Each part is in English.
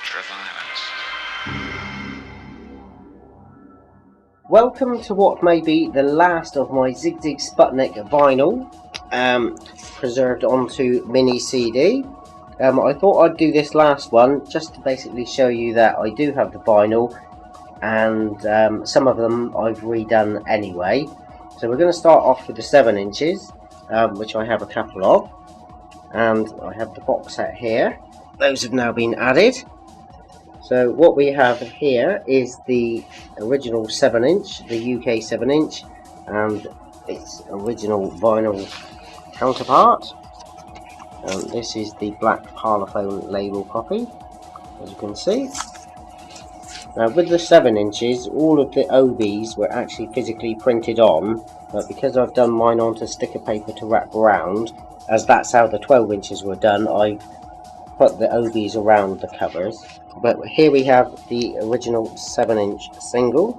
ultra-violence. Welcome to what may be the last of my Sigue Sigue Sputnik vinyl, preserved onto mini CD. I thought I'd do this last one just to basically show you that I do have the vinyl, and some of them I've redone anyway. So we're going to start off with the 7 inches, which I have a couple of, and I have the box set here. Those have now been added. So what we have here is the original 7 inch, the UK 7 inch, and its original vinyl counterpart. This is the black Parlophone label copy, as you can see. Now with the 7 inches, all of the OBs were actually physically printed on, but because I've done mine onto sticker paper to wrap around, as that's how the 12 inches were done, I've put the OBs around the covers. But here we have the original 7 inch single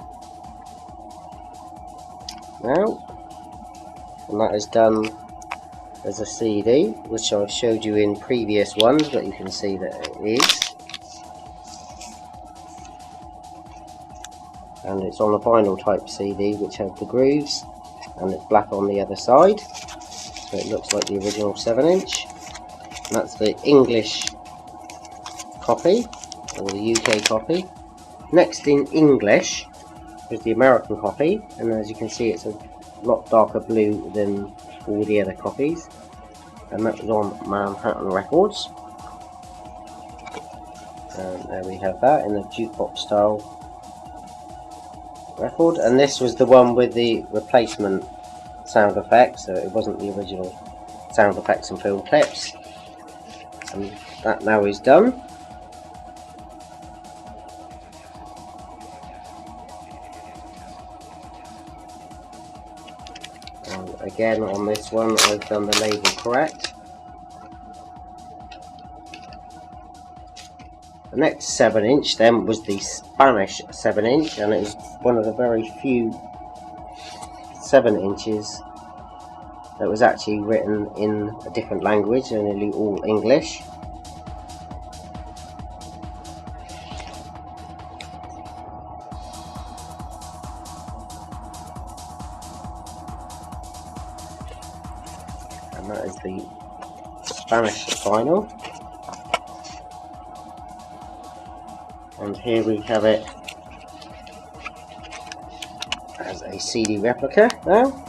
now, and that is done as a CD, which I've showed you in previous ones, but you can see that it is. And it's on a vinyl type CD which has the grooves, and it's black on the other side, so it looks like the original 7 inch. And that's the English copy, or the UK copy. Next in English is the American copy, and as you can see it's a lot darker blue than all the other copies, and that was on Manhattan Records. And there we have that in a jukebox style record, and this was the one with the replacement sound effects, so it wasn't the original sound effects and film clips, and that now is done. And again on this one I've done the label correct. The next 7 inch then was the Spanish 7 inch, and it was one of the very few 7 inches that was actually written in a different language, and nearly all English. And that is the Spanish vinyl. And here we have it as a CD replica now.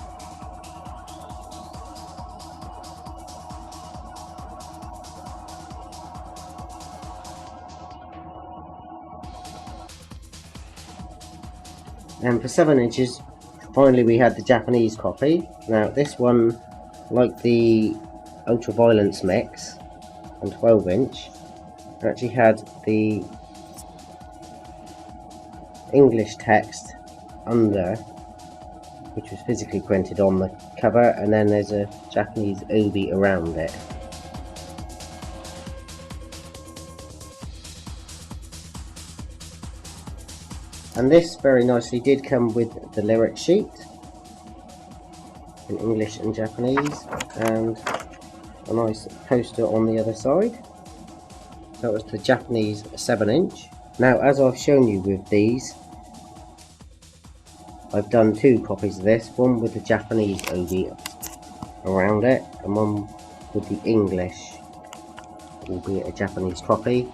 And for 7 inches, finally we had the Japanese copy. Now this one, like the Ultraviolence mix and 12 inch, actually had the English text under, which was physically printed on the cover, and then there's a Japanese obi around it. And this very nicely did come with the lyric sheet in English and Japanese, and a nice poster on the other side. That was the Japanese 7 inch. Now, as I've shown you with these, I've done 2 copies of this, one with the Japanese obi around it, and one with the English, albeit a Japanese copy.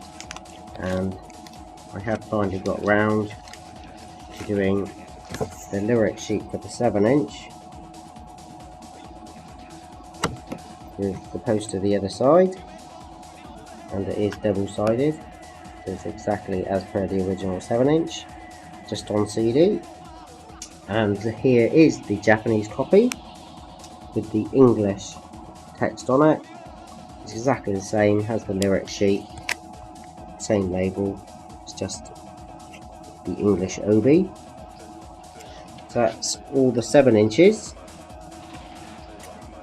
And I have finally got round to doing the lyric sheet for the 7 inch with the poster the other side, and it is double-sided, so it's exactly as per the original 7 inch, just on CD. And here is the Japanese copy with the English text on it. It's exactly the same, has the lyric sheet, same label, it's just the English obi. So that's all the 7 inches.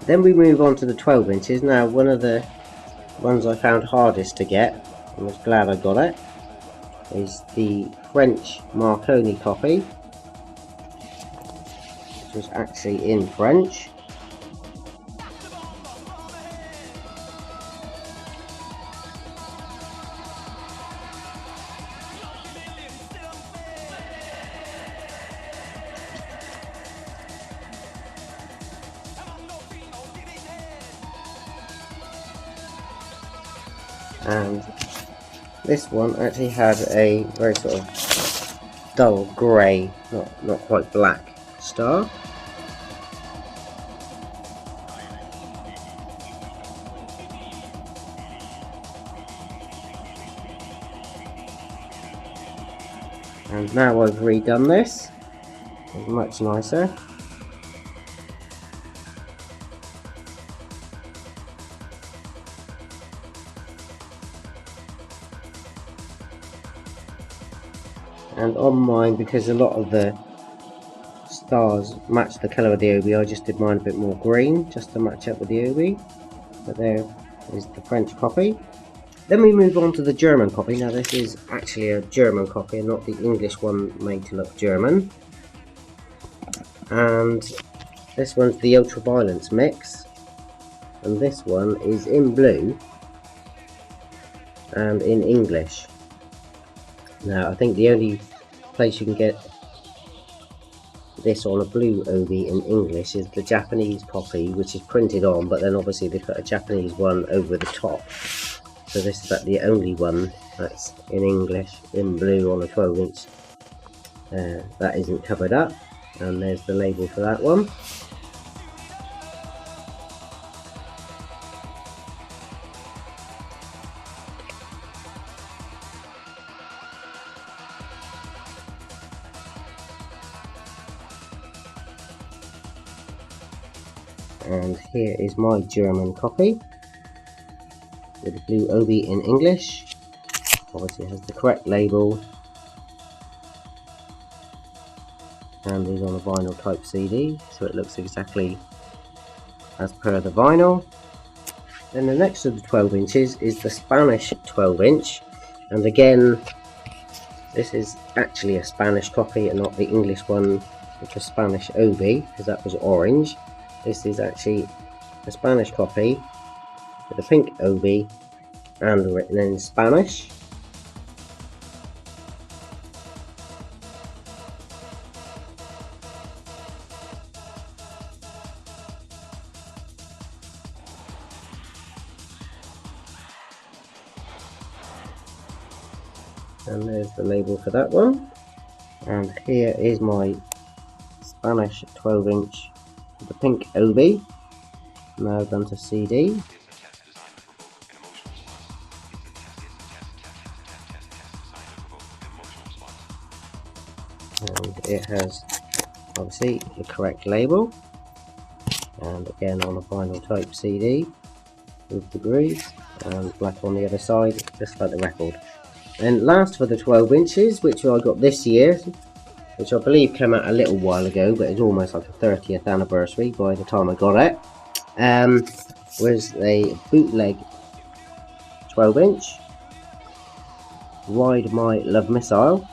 Then we move on to the 12 inches. Now, one of the ones I found hardest to get, I was glad I got it, is the French Marconi copy, which was actually in French. and this one actually had a very sort of dull grey, not quite black star. And now I've redone this, it's much nicer. And on mine, because a lot of the stars match the colour of the OB, I just did mine a bit more green, just to match up with the OB. But there is the French copy. Then we move on to the German copy. Now this is actually a German copy, and not the English one made to look German. And this one's the Ultraviolence mix. And this one is in blue and in English. Now I think the only place you can get this on a blue OB in English is the Japanese copy, which is printed on, but then obviously they put a Japanese one over the top. So this is about the only one that's in English in blue on a 12-inch that isn't covered up, and there's the label for that one. And here is my German copy with the blue OB in English. Obviously it has the correct label and is on a vinyl type CD, so it looks exactly as per the vinyl. Then the next of the 12 inches is the Spanish 12 inch, and again this is actually a Spanish copy and not the English one with the Spanish OB, because that was orange. This is actually a Spanish copy with a pink OB and written in Spanish. And there's the label for that one. And here is my Spanish 12 inch with the pink OB. Now done to CD. And it has obviously the correct label, and again on a vinyl type CD with the grooves, and black on the other side, just like the record. And last for the 12 inches, which I got this year, which I believe came out a little while ago, but it's almost like a 30th anniversary by the time I got it, was a bootleg 12 inch Ride My Love Missile,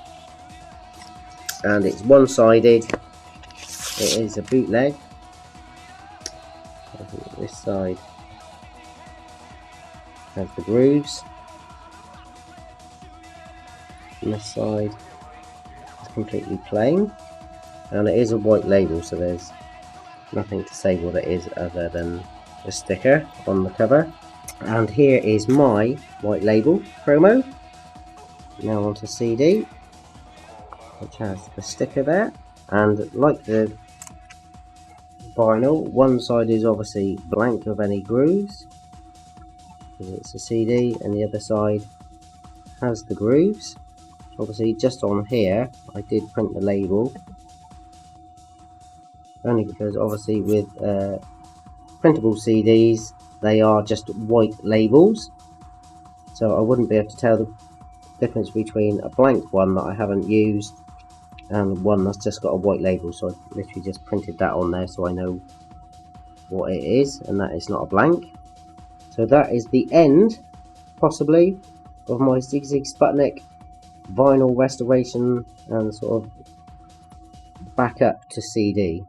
and it's one-sided. It is a bootleg. I think this side has the grooves, and this side is completely plain, and it is a white label, so there's nothing to say what it is other than the sticker on the cover. And here is my white label promo. Now onto CD, which has the sticker there, and like the vinyl, one side is obviously blank of any grooves because it's a CD, and the other side has the grooves. Obviously just on here I did print the label, only because obviously with printable CDs they are just white labels, so I wouldn't be able to tell the difference between a blank one that I haven't used and one that's just got a white label. So I literally just printed that on there so I know what it is, and that is not a blank. So that is the end, possibly, of my Sigue Sigue Sputnik vinyl restoration and sort of backup to CD.